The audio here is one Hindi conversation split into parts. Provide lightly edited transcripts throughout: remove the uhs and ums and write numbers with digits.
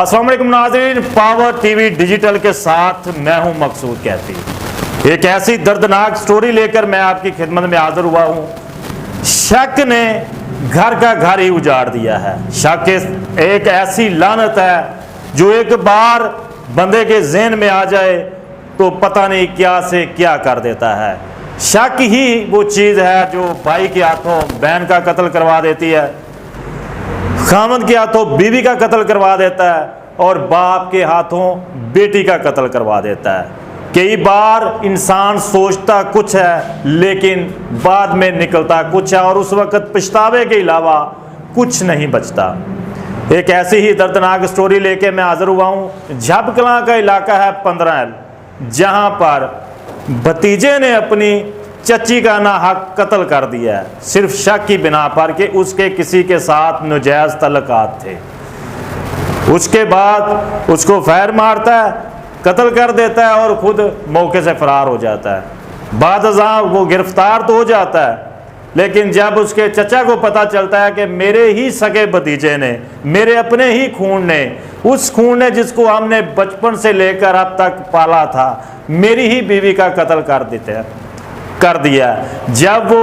अस्सलाम वालेकुम नाज़रीन, पावर टीवी डिजिटल के साथ मैं हूं मकसूद कहती। एक ऐसी दर्दनाक स्टोरी लेकर मैं आपकी खिदमत में हाजिर हुआ हूं। शक ने घर का घर ही उजाड़ दिया है। शक एक ऐसी लानत है जो एक बार बंदे के ज़हन में आ जाए तो पता नहीं क्या से क्या कर देता है। शक ही वो चीज़ है जो भाई के हाथों बहन का कत्ल करवा देती है, खामद के हाथों बीवी का कत्ल करवा देता है और बाप के हाथों बेटी का कत्ल करवा देता है। कई बार इंसान सोचता कुछ है लेकिन बाद में निकलता कुछ है और उस वक्त पछतावे के अलावा कुछ नहीं बचता। एक ऐसी ही दर्दनाक स्टोरी लेके मैं हाजिर हुआ हूँ। झब कलां का इलाका है 15L, जहाँ पर भतीजे ने अपनी चची का नाहक कत्ल कर दिया है, सिर्फ शक की बिना पर कि उसके किसी के साथ नाजायज तल्लुकात थे। उसके बाद उसको फैर मारता है, कत्ल कर देता है और खुद मौके से फरार हो जाता है। बाद अज़ां वो गिरफ्तार तो हो जाता है, लेकिन जब उसके चचा को पता चलता है कि मेरे ही सगे भतीजे ने, मेरे अपने ही खून ने, उस खून ने जिसको हमने बचपन से लेकर अब तक पाला था, मेरी ही बीवी का कत्ल कर दिया। जब वो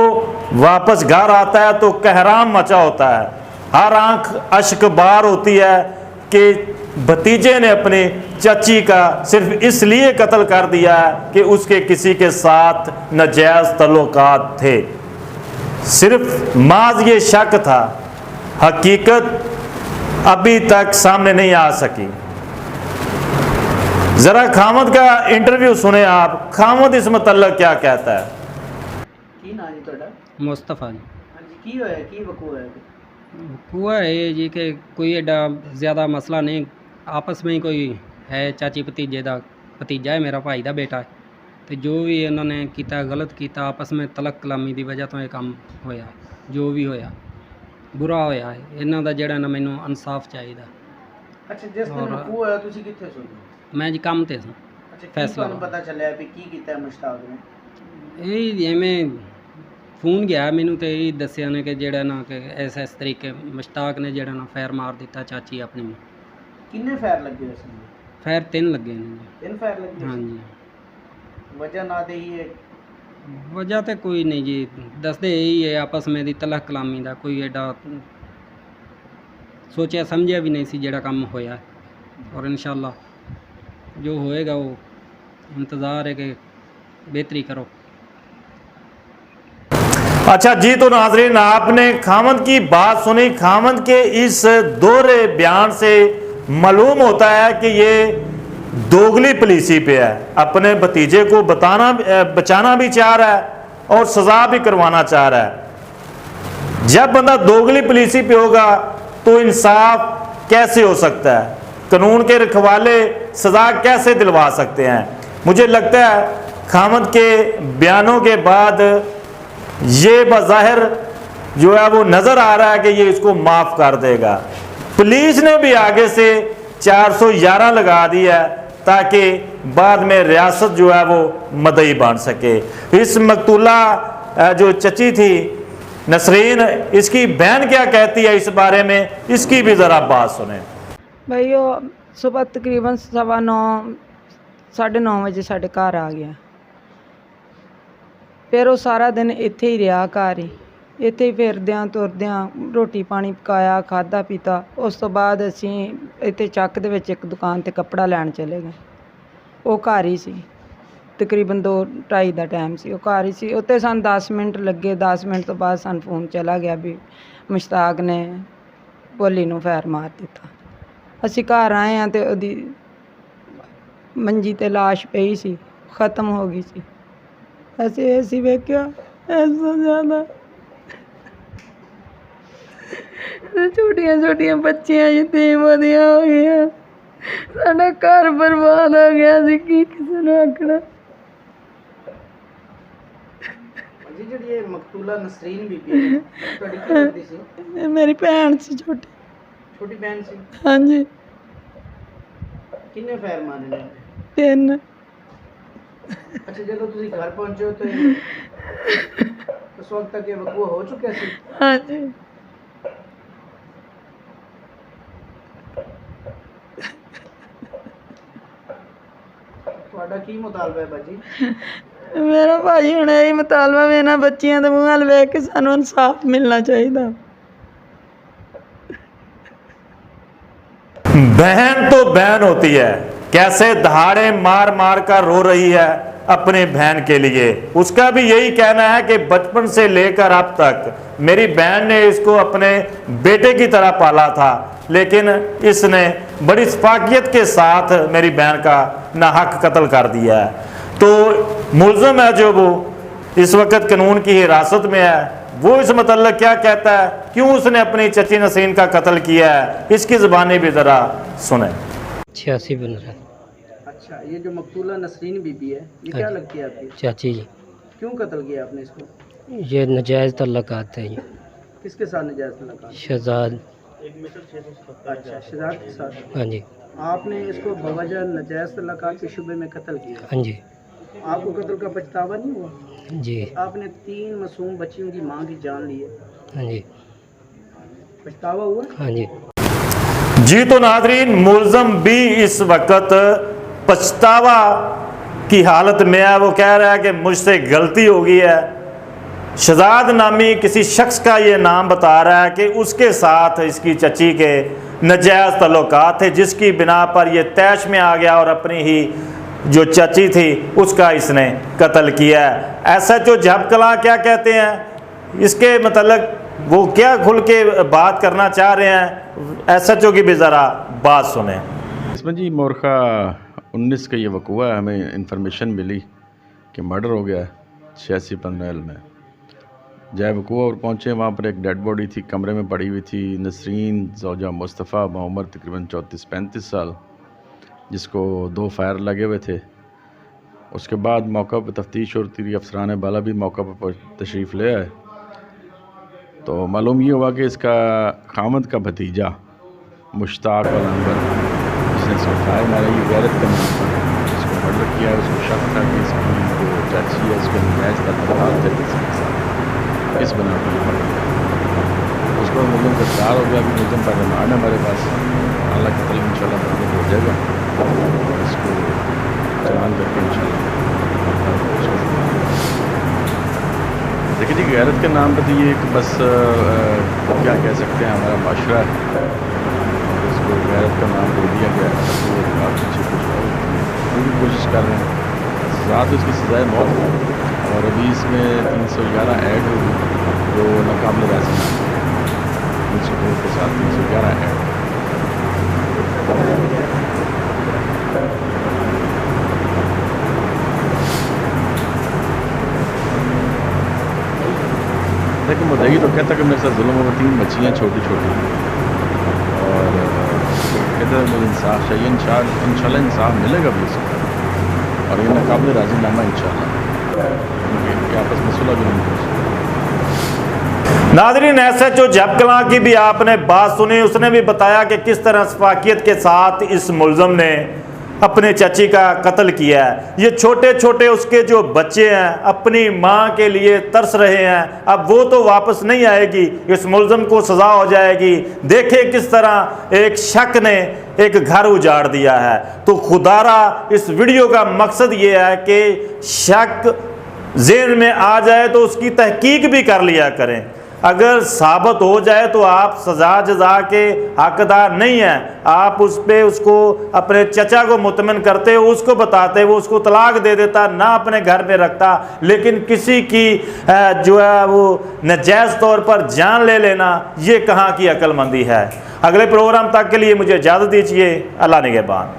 वापस घर आता है तो कहराम मचा होता है, हर आंख अश्क बार होती है कि भतीजे ने अपनी चची का सिर्फ इसलिए कत्ल कर दिया है कि उसके किसी के साथ नाजायज तल्लुकात थे। सिर्फ माज ये शक था, हकीकत अभी तक सामने नहीं आ सकी। जरा खामद का इंटरव्यू सुने आप। खामद इस मतलब क्या कहता है। मुस्तफ़ा जी। हाँ जी, की होया की वकूआ है? हुआ है जी कि कोई एडा ज़्यादा मसला नहीं, आपस में ही कोई है, चाची भतीजे का भतीजा है, मेरा भाई का बेटा है, तो जो भी इन्होंने किया गलत किया, आपस में तलक कलामी की वजह तो ये काम होया। जो भी होया बुरा होया है, इन्हों का जड़ा ना मैनू इंसाफ चाहिए। अच्छा, जिस दिन वकूआ होया तुसी कित्थे सी? मैं जी काम ते सां। अच्छा, की फैसला तुहानू पता चलिया भी की कीता है मुश्ताक ने? यही एवें फोन गया मैनू तो यही दसिया ने कि जड़ा ना कि इस तरीके मुश्ताक ने जड़ा ना फैर मार दिता चाची अपनी में। किन्ने फैर लगे हो इसमें? फैर 3 लगे ने जी। 3 फैर लगे? हाँ जी। वजह ना दे ही है? वजह तो कोई नहीं जी, दसदे यही है आपस में दी तलक कलामी का, कोई एडा सोचा समझिया भी नहीं सी जड़ा काम होया। और इंशाअल्लाह जो होएगा वो इंतज़ार है कि बेहतरी करो। अच्छा जी, तो नाजरीन आपने खामद की बात सुनी। खामद के इस दोहरे बयान से मालूम होता है कि ये दोगली पुलिसी पे है। अपने भतीजे को बचाना भी चाह रहा है और सजा भी करवाना चाह रहा है। जब बंदा दोगली पुलिसी पे होगा तो इंसाफ कैसे हो सकता है? कानून के रखवाले सजा कैसे दिलवा सकते हैं? मुझे लगता है खामद के बयानों के बाद ये बज़ाहिर जो है वो नज़र आ रहा है कि ये इसको माफ़ कर देगा। पुलिस ने भी आगे से 411 लगा दिया है ताकि बाद में रियासत जो है वो मदई बन सके। इस मकतूला जो चची थी नसरीन, इसकी बहन क्या कहती है इस बारे में, इसकी भी ज़रा बात सुने। भाई वो सुबह तकरीबन 9:15 9:30 ਵਜੇ ਸਾਡੇ ਘਰ ਆ ਗਿਆ। ਫਿਰ ਉਹ ਸਾਰਾ ਦਿਨ ਇੱਥੇ ਹੀ ਰਿਹਾ, ਘਰ ਹੀ ਇੱਥੇ ਹੀ ਫਿਰਦਿਆਂ ਤੁਰਦਿਆਂ ਰੋਟੀ ਪਾਣੀ ਪਕਾਇਆ, ਖਾਧਾ ਪੀਤਾ। ਉਸ ਤੋਂ ਬਾਅਦ ਅਸੀਂ ਇੱਥੇ ਚੱਕ ਦੇ ਵਿੱਚ ਇੱਕ ਦੁਕਾਨ 'ਤੇ ਕੱਪੜਾ ਲੈਣ ਚਲੇ ਗਏ। ਉਹ ਘਰ ਹੀ ਸੀ, ਤਕਰੀਬਨ 2:30 ਦਾ ਟਾਈਮ ਸੀ, ਉਹ ਘਰ ਹੀ ਸੀ। ਉੱਥੇ ਸਾਨੂੰ 10 ਮਿੰਟ ਲੱਗੇ। 10 ਮਿੰਟ ਤੋਂ ਬਾਅਦ ਸਾਨੂੰ ਫੋਨ ਚਲਾ ਗਿਆ ਵੀ ਮੁਸ਼ਤਾਕ ਨੇ ਭੋਲੀ ਨੂੰ ਫੈਰ ਮਾਰ ਦਿੱਤਾ। ਅਸੀਂ ਘਰ ਆਏ ਹਾਂ ਤੇ ਉਹਦੀ ਮੰਜੀ 'ਤੇ ਲਾਸ਼ ਪਈ ਸੀ, ਖਤਮ ਹੋ ਗਈ ਸੀ। ਅਸੀਂ ਵੇਖਿਆ ਇਸ ਤੋਂ ਜ਼ਿਆਦਾ ਛੋਟੀਆਂ ਛੋਟੀਆਂ ਬੱਚੀਆਂ ਯਤੀਮ ਉਹਦੀਆਂ ਹੋ ਗਈਆਂ। ਸਾਡਾ ਘਰ ਬਰਬਾਦ ਹੋ ਗਿਆ ਸੀ, ਕੀ ਕਿਸੇ ਨੂੰ ਆਖਣਾ। जी, ਜਿਹੜੀ ਇਹ ਮਕਤੂਲਾ ਨਸਰੀਨ ਬੀਬੀ ਹੈ ਤੁਹਾਡੀ ਕੀ ਲੱਗਦੀ ਸੀ? ਇਹ ਮੇਰੀ ਭੈਣ ਸੀ, ਛੋਟੀ ਬਹਿਨ ਸੀ। ਹਾਂਜੀ। ਕਿੰਨੇ ਫੈਰ ਮਾਰੇ ਨੇ? 3। अच्छा, ਜਦੋਂ ਤੁਸੀਂ ਘਰ ਪਹੁੰਚੇ ਹੋ तो उस वक्त तक ये वकूआ हो चुका सी? ਹਾਂਜੀ। ਤੁਹਾਡਾ ਕੀ ਮੁਤਾਲਬਾ ਹੈ ਬਾਜੀ? ਮੇਰਾ ਭਾਜੀ ਹੁਣ ਇਹੀ ਮੁਤਾਲਬਾ ਵੀ ਇਹਨਾਂ ਬੱਚਿਆਂ ਦੇ ਮੂੰਹ ਵੱਲ ਵੇਖ ਕੇ ਸਾਨੂੰ ਇਨਸਾਫ ਮਿਲਣਾ ਚਾਹੀਦਾ। बहन तो बहन होती है, कैसे दहाड़े मार मार कर रो रही है अपने बहन के लिए। उसका भी यही कहना है कि बचपन से लेकर अब तक मेरी बहन ने इसको अपने बेटे की तरह पाला था, लेकिन इसने बड़ी शफाकियत के साथ मेरी बहन का नाहक कत्ल कर दिया है। तो मुलज़म है जो वो इस वक्त कानून की हिरासत में है, वो इस मतलब क्या कहता है, क्यों उसने अपनी चची नसीन का कत्ल किया है, इसकी ज़बानी भी ज़रा सुने। 86 बन रहा अच्छा, ये जो मकतूला नसरीन बीबी है, ये क्या लगती है आपकी? चाची जी, क्यों कत्ल किया आपने इसको? ये नाजायज़ तल्लुकात है ये। किसके साथ नजायज तल्लुकात? शहजाद। अच्छा, शहजाद के साथ। हाँ जी। आपने इसको बवजह नजायज तल्लुकात के शुबे में कत्ल किया। हाँ जी। आपको कत्ल का पछतावा नहीं हुआ? जी। आपने 3 मासूम बच्चियों की मां की जान ली है, हाँ जी। पछतावा हुआ? हाँ जी। जी तो नादरीन, मुलज़म भी इस वक्त पछतावा की हालत में है। वो कह रहा है कि मुझसे गलती हो गई है। शहजाद नामी किसी शख्स का ये नाम बता रहा है कि उसके साथ इसकी चची के नाजायज़ तल्लुकात थे, जिसकी बिना पर ये तैश में आ गया और अपनी ही जो चची थी उसका इसने कत्ल किया है। एसएचओ झपकला क्या कहते हैं, इसके मतलब वो क्या खुल के बात करना चाह रहे हैं, एसएचओ की भी ज़रा बात सुने। इसमें जी मोरखा 19 का ये वक़ूआ है। हमें इंफॉर्मेशन मिली कि मर्डर हो गया है 86 पंद्रह में। जय वक़ूआ और पहुँचे, वहाँ पर एक डेड बॉडी थी, कमरे में पड़ी हुई थी। नसरीन ज़ौजा मुस्तफ़ा उम्र तकरीबन 34-35 साल, जिसको 2 फायर लगे हुए थे। उसके बाद मौका पर तफ्तीश होती रही, अफसरान बाला भी मौका पर तशरीफ़ ले आए। तो मालूम ये हुआ कि इसका खामद का भतीजा मुश्ताक और अनवर, जिसने इसको फायर मारा, ये गैरत का नाम था, इसको मर्डर किया। उसको शक था कि इसकी जो चाची है उसको नजायज़ तल्लुकात थे किसी के साथ, इस बना पर मर्डर किया। उसको मुलज़म गिरफ्तार हो गया। अभी मुलज़म पर रिमांड है हमारे पास, हालांकि कल इंशाल्लाह बंद हो जाएगा और इसको चालान करके इंशाल्लाह। देखिए जी, गैरत के नाम पर तो ये एक बस क्या कह सकते हैं, हमारा माशरा है, इसको गैरत का नाम दे दिया गया है। तो आप पीछे कुछ और पूरी कोशिश कर रहे हैं। सज़ा तो इसकी सज़ाए मौत है और अभी इसमें 311 ऐड होगी जो नाकाबिल राज़ी है। 302 के साथ 311 ऐड। लेकिन मुद्दई तो कहता कि मेरे साथ जुल्म होगा, 3 बच्चियाँ छोटी छोटी, और कहते मुझे इंसाफ चाहिए। इंशाल्लाह इंसाफ मिलेगा भी इसको, और ये नाकाबिल राज़ीनामा इंशाल्लाह इनके आपस में सुलह भी नहीं हो सकती। नाज़रीन, एसएचओ झपकला की भी आपने बात सुनी। उसने भी बताया कि किस तरह शफाकियत के साथ इस मुलज़म ने अपने चाची का कत्ल किया है। ये छोटे छोटे उसके जो बच्चे हैं अपनी माँ के लिए तरस रहे हैं। अब वो तो वापस नहीं आएगी, इस मुलज़म को सज़ा हो जाएगी। देखे किस तरह एक शक ने एक घर उजाड़ दिया है। तो खुदारा इस वीडियो का मकसद ये है कि शक ज़हन में आ जाए तो उसकी तहकीक भी कर लिया करें। अगर साबित हो जाए तो आप सज़ा जज़ा के हकदार नहीं हैं। आप उस पर उसको अपने चचा को मुतमिन करते, उसको बताते, वो उसको तलाक दे देता, ना अपने घर में रखता। लेकिन किसी की जो है वो नाजायज़ तौर पर जान ले लेना, ये कहाँ की अक्लमंदी है। अगले प्रोग्राम तक के लिए मुझे इजाज़त दीजिए। अल्लाह निगहबान।